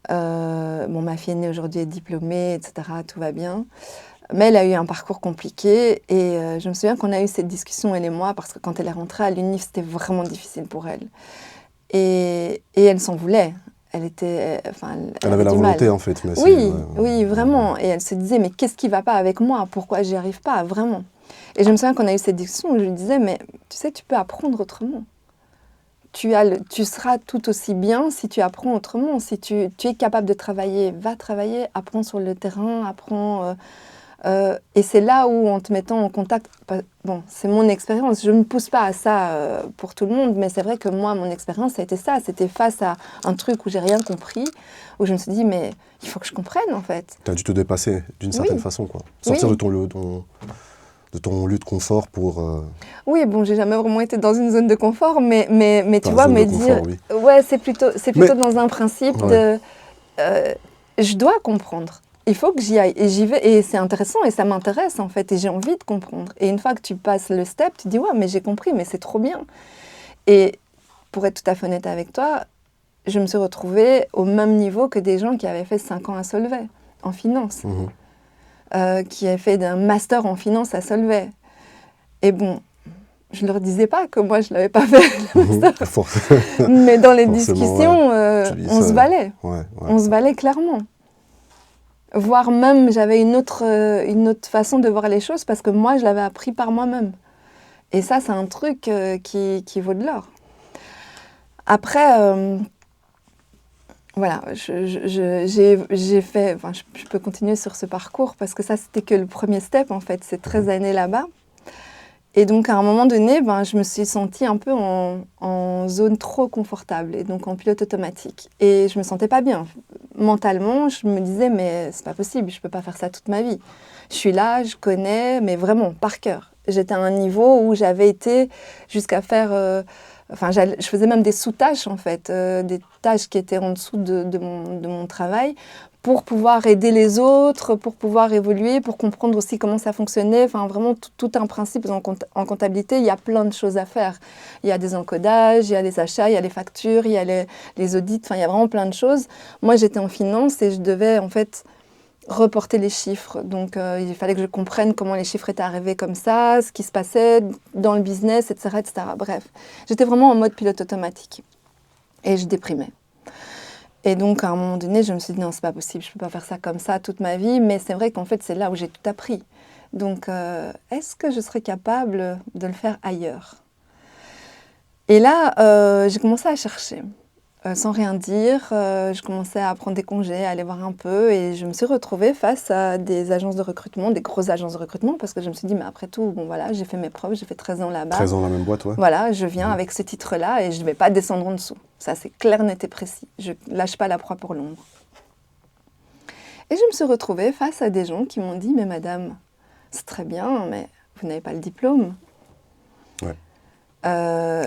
Bon, ma fille aînée aujourd'hui est diplômée, etc. Tout va bien. Mais elle a eu un parcours compliqué et je me souviens qu'on a eu cette discussion, elle et moi, parce que quand elle est rentrée à l'UNIF, c'était vraiment difficile pour elle. Et elle s'en voulait. Elle était, Elle avait la volonté, en fait. Mais oui, oui, vraiment. Et elle se disait, mais qu'est-ce qui ne va pas avec moi? Pourquoi j'y arrive pas, vraiment? Et je me souviens qu'on a eu cette discussion où je lui disais, mais tu sais, tu peux apprendre autrement. Tu seras tout aussi bien si tu apprends autrement. Si tu es capable de travailler, va travailler, apprends sur le terrain, apprends... et c'est là où, en te mettant en contact... Bon, c'est mon expérience. Je ne pousse pas à ça pour tout le monde, mais c'est vrai que moi, mon expérience, ça a été ça. C'était face à un truc où j'ai rien compris, où je me suis dit, mais il faut que je comprenne, en fait. Tu as dû te dépasser d'une certaine façon, quoi. Sortir Oui. de ton lieu de confort pour... Oui, bon, j'ai jamais vraiment été dans une zone de confort, mais tu Enfin, vois, zone me de confort, dire... oui. Ouais, c'est plutôt Mais- dans un principe Ouais. de... je dois comprendre. Il faut que j'y aille. Et j'y vais. Et c'est intéressant et ça m'intéresse, en fait. Et j'ai envie de comprendre. Et une fois que tu passes le step, tu dis, ouais, mais j'ai compris, mais c'est trop bien. Et pour être tout à fait honnête avec toi, je me suis retrouvée au même niveau que des gens qui avaient fait 5 ans à Solvay, en finance. Mhm. Qui avaient fait un master en finance à Solvay. Et bon, je ne leur disais pas que moi, je ne l'avais pas fait, le master. Mais dans les discussions, ouais. on se valait. Ouais. On se valait clairement. Voire même, j'avais une autre façon de voir les choses parce que moi, je l'avais appris par moi-même. Et ça, c'est un truc qui vaut de l'or. Après, voilà, j'ai fait... Enfin, je peux continuer sur ce parcours parce que ça, c'était que le premier step, en fait. C'est 13 années là-bas. Et donc, à un moment donné, je me suis sentie un peu en zone trop confortable, et donc en pilote automatique. Et je me sentais pas bien. Mentalement, je me disais, mais c'est pas possible, je peux pas faire ça toute ma vie. Je suis là, je connais, mais vraiment, par cœur. J'étais à un niveau où j'avais été jusqu'à faire... je faisais même des sous-tâches, en fait, des tâches qui étaient en dessous de mon travail, pour pouvoir aider les autres, pour pouvoir évoluer, pour comprendre aussi comment ça fonctionnait. Enfin, vraiment, tout un principe. En comptabilité, il y a plein de choses à faire. Il y a des encodages, il y a les achats, il y a les factures, il y a les audits. Enfin, il y a vraiment plein de choses. Moi, j'étais en finance et je devais, en fait, reporter les chiffres. Donc, il fallait que je comprenne comment les chiffres étaient arrivés comme ça, ce qui se passait dans le business, etc., etc. Bref, j'étais vraiment en mode pilote automatique. Et je déprimais. Et donc, à un moment donné, je me suis dit, non, c'est pas possible, je peux pas faire ça comme ça toute ma vie. Mais c'est vrai qu'en fait, c'est là où j'ai tout appris. Donc, est-ce que je serais capable de le faire ailleurs? Et là, j'ai commencé à chercher. Sans rien dire, je commençais à prendre des congés, à aller voir un peu. Et je me suis retrouvée face à des agences de recrutement, des grosses agences de recrutement. Parce que je me suis dit, mais après tout, bon voilà, j'ai fait mes preuves, j'ai fait 13 ans là-bas. 13 ans dans la même boîte, ouais. Voilà, je viens avec ce titre-là et je ne vais pas descendre en dessous. Ça, c'est clair, net et précis. Je ne lâche pas la proie pour l'ombre. Et je me suis retrouvée face à des gens qui m'ont dit, mais madame, c'est très bien, mais vous n'avez pas le diplôme. Ouais.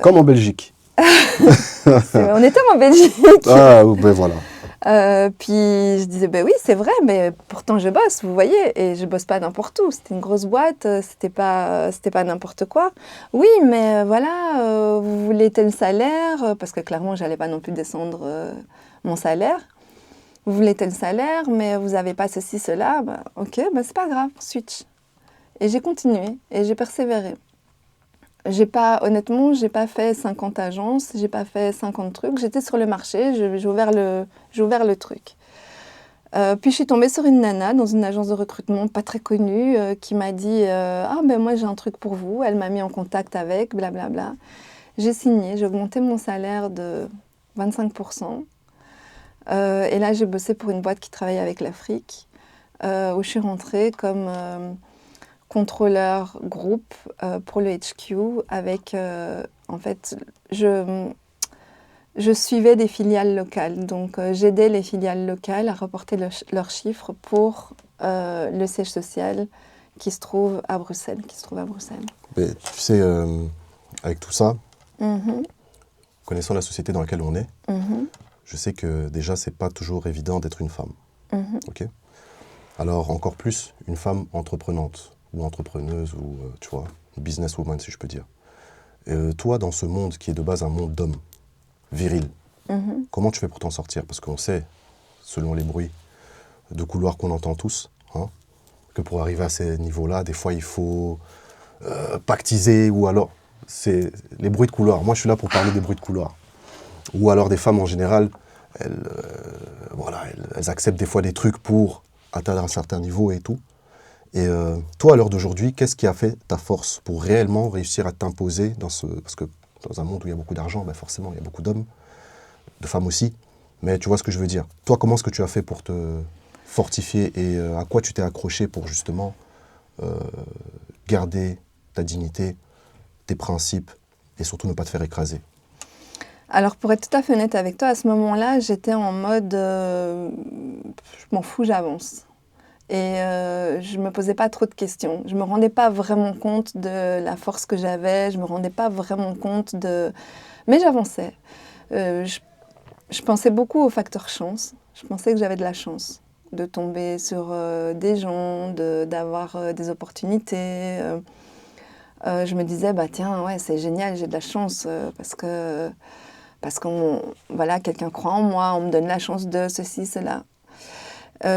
Comme en Belgique. On était en Belgique. Ah, ben voilà. Puis je disais, ben oui, c'est vrai, mais pourtant je bosse, vous voyez, et je bosse pas n'importe où. C'était une grosse boîte, c'était pas n'importe quoi. Oui, mais voilà, vous voulez tel salaire, parce que clairement, j'allais pas non plus descendre mon salaire. Vous voulez tel salaire, mais vous avez pas ceci, cela. Ben, ok, ben c'est pas grave, switch. Et j'ai continué, et j'ai persévéré. Honnêtement, j'ai pas fait 50 agences, j'ai pas fait 50 trucs. J'étais sur le marché, j'ai ouvert le truc. Puis je suis tombée sur une nana dans une agence de recrutement pas très connue qui m'a dit ah ben moi j'ai un truc pour vous. Elle m'a mis en contact avec, blablabla. J'ai signé, j'ai augmenté mon salaire de 25%. Et là j'ai bossé pour une boîte qui travaille avec l'Afrique, où je suis rentrée comme contrôleur groupe pour le HQ avec, en fait, Je suivais des filiales locales, donc j'aidais les filiales locales à reporter leurs chiffres pour le siège social qui se trouve à Bruxelles. Mais tu sais, avec tout ça, Mhm, connaissant la société dans laquelle on est, mhm, je sais que déjà, c'est pas toujours évident d'être une femme. mhm. Ok. Alors, encore plus, une femme entreprenante, ou entrepreneuse, ou, tu vois, businesswoman, si je peux dire. Toi, dans ce monde qui est de base un monde d'hommes, viril, Mhm. comment tu fais pour t'en sortir? Parce qu'on sait, selon les bruits de couloir qu'on entend tous, hein, que pour arriver à ces niveaux-là, des fois, il faut pactiser, ou alors, c'est les bruits de couloir. Moi, je suis là pour parler des bruits de couloir. Ou alors des femmes en général, elles acceptent des fois des trucs pour atteindre un certain niveau et tout. Et toi, à l'heure d'aujourd'hui, qu'est-ce qui a fait ta force pour réellement réussir à t'imposer parce que dans un monde où il y a beaucoup d'argent, ben forcément, il y a beaucoup d'hommes, de femmes aussi. Mais tu vois ce que je veux dire. Toi, comment est-ce que tu as fait pour te fortifier et à quoi tu t'es accroché pour justement euh, garder ta dignité, tes principes et surtout ne pas te faire écraser? Alors, pour être tout à fait honnête avec toi, à ce moment-là, j'étais en mode je m'en fous, j'avance. Et je ne me posais pas trop de questions. Je ne me rendais pas vraiment compte de la force que j'avais, je ne me rendais pas vraiment compte de... Mais j'avançais. Euh, je, je pensais beaucoup au facteur chance. Je pensais que j'avais de la chance de tomber sur des gens, d'avoir des opportunités. Je me disais, bah tiens, ouais, c'est génial, j'ai de la chance parce qu'on, voilà, quelqu'un croit en moi, on me donne la chance de ceci, cela.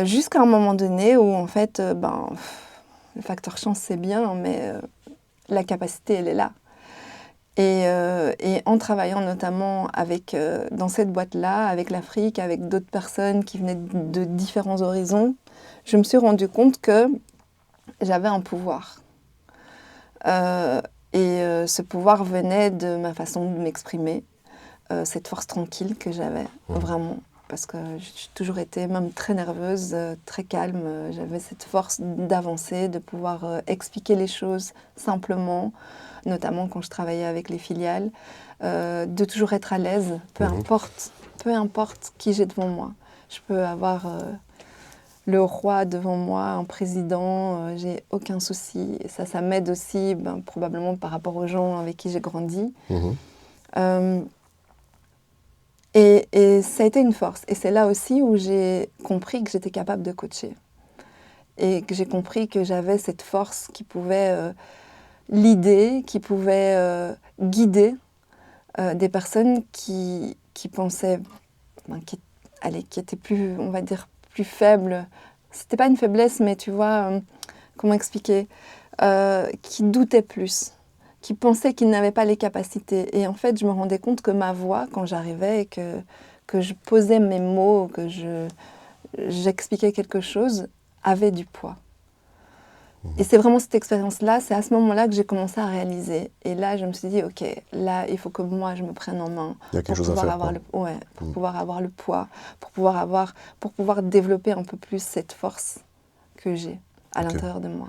Jusqu'à un moment donné où, en fait, le facteur chance, c'est bien, mais la capacité, elle est là. Et en travaillant notamment dans cette boîte-là, avec l'Afrique, avec d'autres personnes qui venaient de différents horizons, je me suis rendu compte que j'avais un pouvoir. Euh, ce pouvoir venait de ma façon de m'exprimer, cette force tranquille que j'avais, vraiment. Parce que j'ai toujours été même très nerveuse, très calme. J'avais cette force d'avancer, de pouvoir expliquer les choses simplement, notamment quand je travaillais avec les filiales, de toujours être à l'aise, peu importe qui j'ai devant moi. Je peux avoir le roi devant moi, un président, j'ai aucun souci. Et ça m'aide aussi, probablement par rapport aux gens avec qui j'ai grandi. Mhm. Euh, et ça a été une force. Et c'est là aussi où j'ai compris que j'étais capable de coacher. Et que j'ai compris que j'avais cette force qui pouvait l'idée, qui pouvait guider des personnes qui pensaient, qui étaient plus, on va dire, plus faibles. C'était pas une faiblesse, mais tu vois, comment expliquer, qui doutaient plus, qui pensaient qu'ils n'avaient pas les capacités. Et en fait, je me rendais compte que ma voix, quand j'arrivais et que je posais mes mots, j'expliquais quelque chose, avait du poids. Et c'est vraiment cette expérience-là, c'est à ce moment-là que j'ai commencé à réaliser. Et là, je me suis dit, OK, là, il faut que moi, je me prenne en main Il y a quelque pour chose à pouvoir faire, avoir quoi. pour pouvoir avoir le poids, pour pouvoir développer un peu plus cette force que j'ai à Ok. l'intérieur de moi.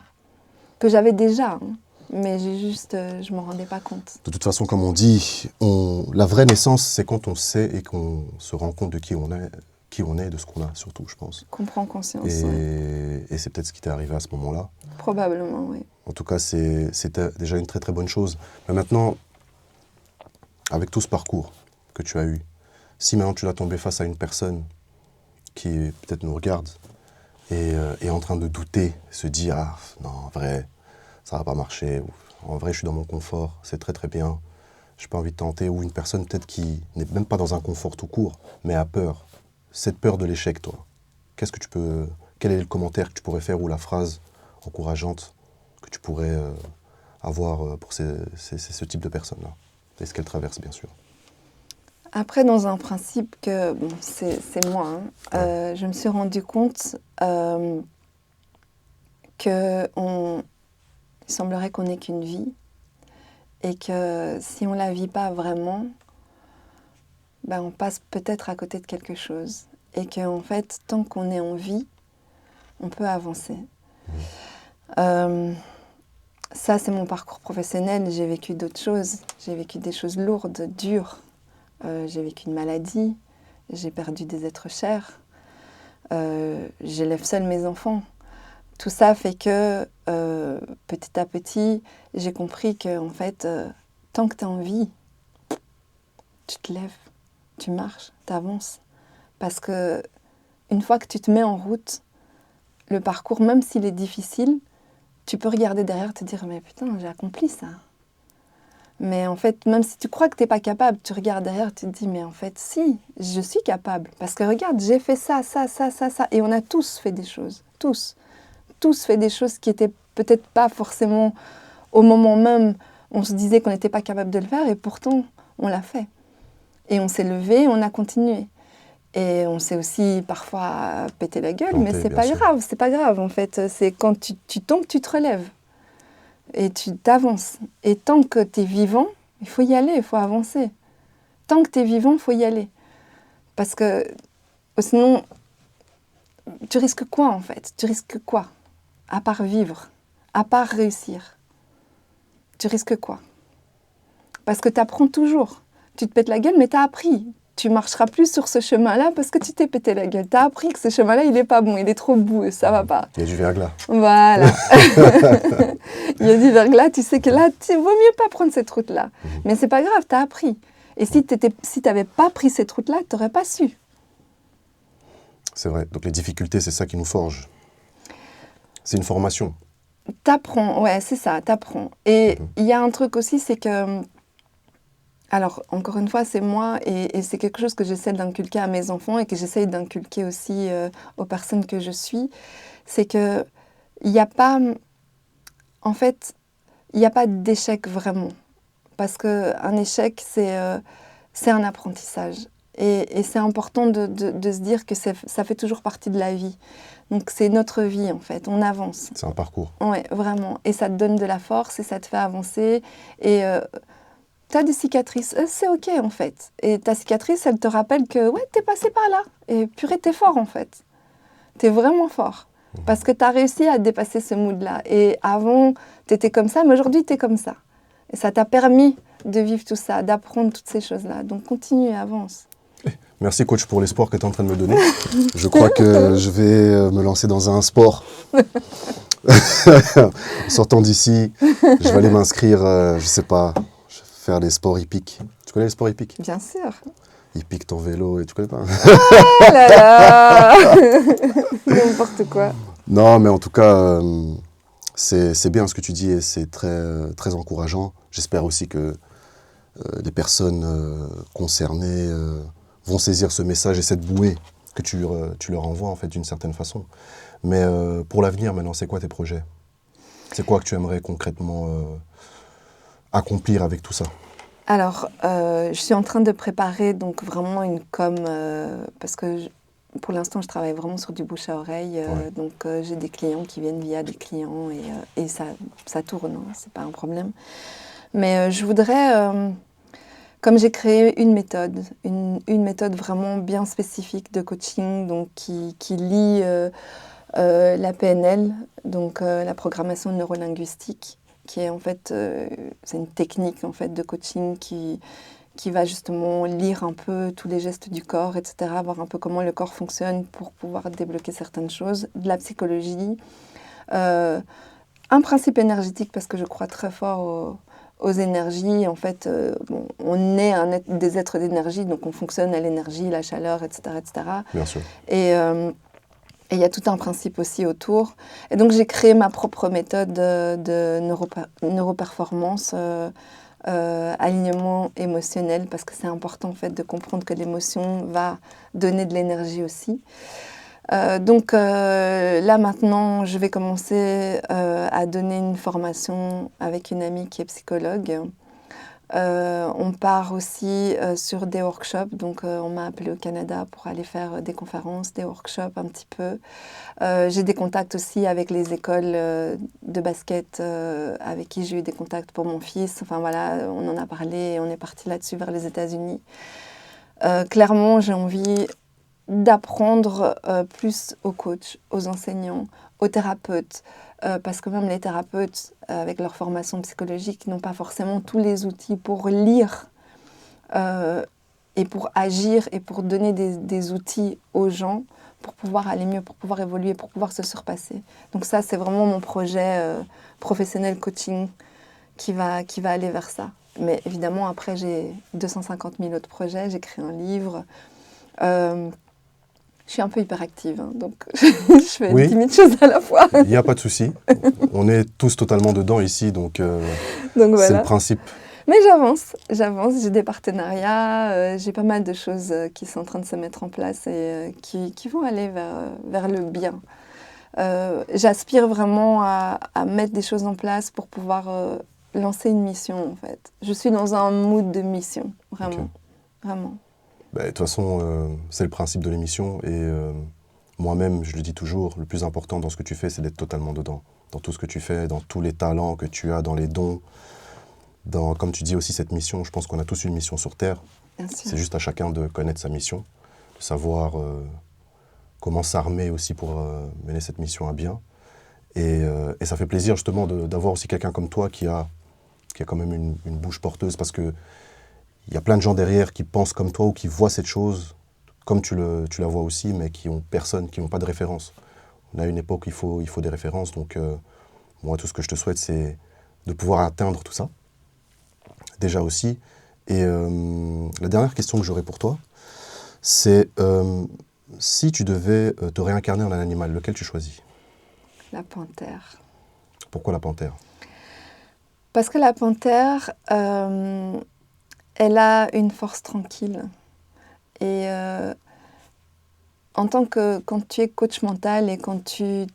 Que j'avais déjà, hein, mais je m'en rendais pas compte. De toute façon, comme on dit, la vraie naissance, c'est quand on sait et qu'on se rend compte de qui on est et de ce qu'on a, surtout, je pense. Qu'on prend conscience, ouais. Et c'est peut-être ce qui t'est arrivé à ce moment-là. Probablement, oui. En tout cas, c'était déjà une très très bonne chose. Mais maintenant, avec tout ce parcours que tu as eu, si maintenant tu l'as tombé face à une personne qui peut-être nous regarde et est en train de douter, se dit ah non en vrai ça va pas marcher, ou en vrai je suis dans mon confort, c'est très très bien, j'ai pas envie de tenter, ou une personne peut-être qui n'est même pas dans un confort tout court, mais a peur, cette peur de l'échec toi, quel est le commentaire que tu pourrais faire ou la phrase encourageante que tu pourrais avoir pour ce type de personnes-là, et ce qu'elles traversent bien sûr. Après, dans un principe que, bon, c'est moi, hein, Ouais. je me suis rendu compte il semblerait qu'on n'ait qu'une vie et que si on ne la vit pas vraiment, on passe peut-être à côté de quelque chose. Et qu'en fait, tant qu'on est en vie, on peut avancer. Euh, Ça, c'est mon parcours professionnel. J'ai vécu d'autres choses. J'ai vécu des choses lourdes, dures, j'ai vécu une maladie, j'ai perdu des êtres chers, j'élève seule mes enfants. Tout ça fait que petit à petit, j'ai compris que en fait, tant que tu es en vie, tu te lèves, tu marches, tu avances. Parce que une fois que tu te mets en route, le parcours, même s'il est difficile, tu peux regarder derrière et te dire « mais putain, j'ai accompli ça ». Mais en fait, même si tu crois que tu n'es pas capable, tu regardes derrière, tu te dis, mais en fait, si, je suis capable. Parce que regarde, j'ai fait ça, ça, ça, ça, ça. Et on a tous fait des choses, tous. Tous fait des choses qui n'étaient peut-être pas forcément au moment même, on se disait qu'on n'était pas capable de le faire, et pourtant, on l'a fait. Et on s'est levé, on a continué. Et on s'est aussi parfois pété la gueule, mais c'est pas grave, c'est pas grave. En fait, c'est quand tu tombes, tu te relèves. Et tu t'avances. Et tant que tu es vivant, il faut y aller, il faut avancer. Tant que tu es vivant, il faut y aller. Parce que sinon, tu risques quoi en fait? Tu risques quoi? À part vivre, à part réussir. Tu risques quoi? Parce que tu apprends toujours. Tu te pètes la gueule, mais tu as appris. Tu marcheras plus sur ce chemin-là parce que tu t'es pété la gueule. Tu as appris que ce chemin-là, il n'est pas bon, il est trop boueux, ça va pas. Il y a du verglas. Voilà. Il y a du verglas, tu sais que là, il vaut mieux pas prendre cette route-là. Mais c'est pas grave, tu as appris. Et si tu n'avais pas pris cette route-là, tu n'aurais pas su. C'est vrai. Donc les difficultés, c'est ça qui nous forge. C'est une formation. T'apprends, ouais, c'est ça, t'apprends. Et il y a un truc aussi, c'est que... Alors, encore une fois, c'est moi et c'est quelque chose que j'essaie d'inculquer à mes enfants et que j'essaie d'inculquer aussi aux personnes que je suis. C'est qu'il n'y a pas... En fait, il n'y a pas d'échec vraiment. Parce qu'un échec, c'est un apprentissage. Et c'est important de se dire que ça fait toujours partie de la vie. Donc c'est notre vie en fait, on avance. C'est un parcours. Oui, vraiment. Et ça te donne de la force et ça te fait avancer. Et tu as des cicatrices, c'est ok en fait. Et ta cicatrice, elle te rappelle que ouais, t'es passé par là. Et purée, t'es fort en fait. T'es vraiment fort. Parce que tu as réussi à dépasser ce mood-là. Et avant, t'étais comme ça, mais aujourd'hui, t'es comme ça. Et ça t'a permis de vivre tout ça, d'apprendre toutes ces choses-là. Donc continue, avance. Merci coach pour l'espoir que tu es en train de me donner. Je crois que je vais me lancer dans un sport. En sortant d'ici, je vais aller m'inscrire, je sais pas, je vais faire des sports hippiques. Tu connais les sports hippiques? Bien sûr. Hippique ton vélo et tu connais pas? Oh là là. N'importe quoi. Non, mais en tout cas, c'est bien ce que tu dis et c'est très, très encourageant. J'espère aussi que les personnes concernées vont saisir ce message et cette bouée que tu leur envoies en fait d'une certaine façon. Mais pour l'avenir maintenant, c'est quoi tes projets? C'est quoi que tu aimerais concrètement accomplir avec tout ça? Alors, je suis en train de préparer donc vraiment une com parce que pour l'instant, je travaille vraiment sur du bouche à oreille. Ouais. Donc, j'ai des clients qui viennent via des clients et ça tourne, hein, c'est pas un problème. Mais je voudrais, comme j'ai créé une méthode vraiment bien spécifique de coaching, donc qui lie la PNL, donc la programmation neurolinguistique, qui est en fait, c'est une technique en fait de coaching qui va justement lire un peu tous les gestes du corps, etc., voir un peu comment le corps fonctionne pour pouvoir débloquer certaines choses, de la psychologie, un principe énergétique parce que je crois très fort aux énergies. En fait, bon, on est des êtres d'énergie, donc on fonctionne à l'énergie, la chaleur, etc., etc. Bien sûr. Et il y a tout un principe aussi autour. Et donc, j'ai créé ma propre méthode de neuroperformance, alignement émotionnel, parce que c'est important en fait, de comprendre que l'émotion va donner de l'énergie aussi. Donc là, maintenant, je vais commencer à donner une formation avec une amie qui est psychologue. On part aussi sur des workshops, donc on m'a appelé au Canada pour aller faire des conférences, des workshops un petit peu. J'ai des contacts aussi avec les écoles de basket avec qui j'ai eu des contacts pour mon fils. Enfin voilà, on en a parlé et on est parti là-dessus vers les États-Unis. Clairement, j'ai envie d'apprendre plus aux coachs, aux enseignants, aux thérapeutes, parce que même les thérapeutes, avec leur formation psychologique, n'ont pas forcément tous les outils pour lire et pour agir et pour donner des outils aux gens pour pouvoir aller mieux, pour pouvoir évoluer, pour pouvoir se surpasser. Donc ça, c'est vraiment mon projet professionnel coaching qui va aller vers ça. Mais évidemment, après, j'ai 250 000 autres projets. J'écris un livre. Je suis un peu hyperactive, hein, donc je fais 10 000 choses à la fois. Il n'y a pas de souci. On est tous totalement dedans ici, donc voilà. C'est le principe. Mais j'avance, j'ai des partenariats, j'ai pas mal de choses qui sont en train de se mettre en place et qui vont aller vers le bien. J'aspire vraiment à mettre des choses en place pour pouvoir lancer une mission en fait. Je suis dans un mood de mission, vraiment. Okay. Vraiment. De toute façon, c'est le principe de l'émission et moi-même, je le dis toujours, le plus important dans ce que tu fais, c'est d'être totalement dedans. Dans tout ce que tu fais, dans tous les talents que tu as, dans les dons. Comme tu dis aussi, cette mission, je pense qu'on a tous une mission sur Terre. C'est juste à chacun de connaître sa mission, de savoir comment s'armer aussi pour mener cette mission à bien. Et ça fait plaisir justement d'avoir aussi quelqu'un comme toi qui a quand même une bouche porteuse, parce qu'il y a plein de gens derrière qui pensent comme toi ou qui voient cette chose comme tu la vois aussi, mais qui n'ont personne, qui n'ont pas de référence. On a une époque où il faut des références, donc moi tout ce que je te souhaite, c'est de pouvoir atteindre tout ça. Déjà aussi. Et la dernière question que j'aurais pour toi, c'est si tu devais te réincarner en un animal, lequel tu choisis? La panthère. Pourquoi la panthère? Parce que la panthère, elle a une force tranquille. Et quand tu es coach mental et quand tu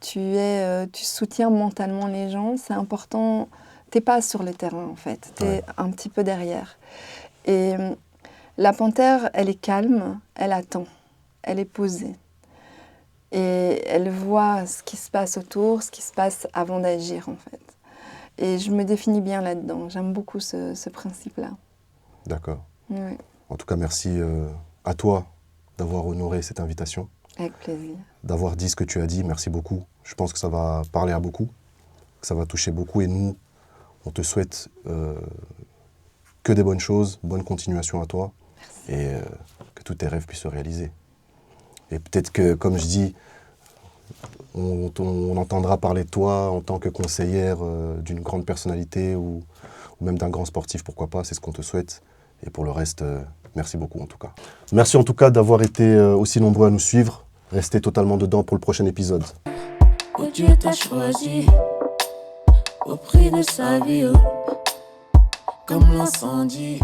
soutiens mentalement les gens, c'est important. Tu n'es pas sur le terrain, en fait. Tu es un petit peu derrière. Et la panthère, elle est calme, elle attend, elle est posée. Et elle voit ce qui se passe autour, ce qui se passe avant d'agir, en fait. Et je me définis bien là-dedans. J'aime beaucoup ce principe-là. D'accord. Oui. En tout cas, merci à toi d'avoir honoré cette invitation. Avec plaisir. D'avoir dit ce que tu as dit. Merci beaucoup. Je pense que ça va parler à beaucoup, que ça va toucher beaucoup. Et nous, on te souhaite que des bonnes choses, bonne continuation à toi. Merci. Et que tous tes rêves puissent se réaliser. Et peut-être que, comme je dis, on entendra parler de toi en tant que conseillère d'une grande personnalité ou même d'un grand sportif, pourquoi pas, c'est ce qu'on te souhaite. Et pour le reste, merci beaucoup en tout cas. Merci en tout cas d'avoir été aussi nombreux à nous suivre. Restez totalement dedans pour le prochain épisode. Oh Dieu t'a choisi au prix de sa vie, comme l'incendie.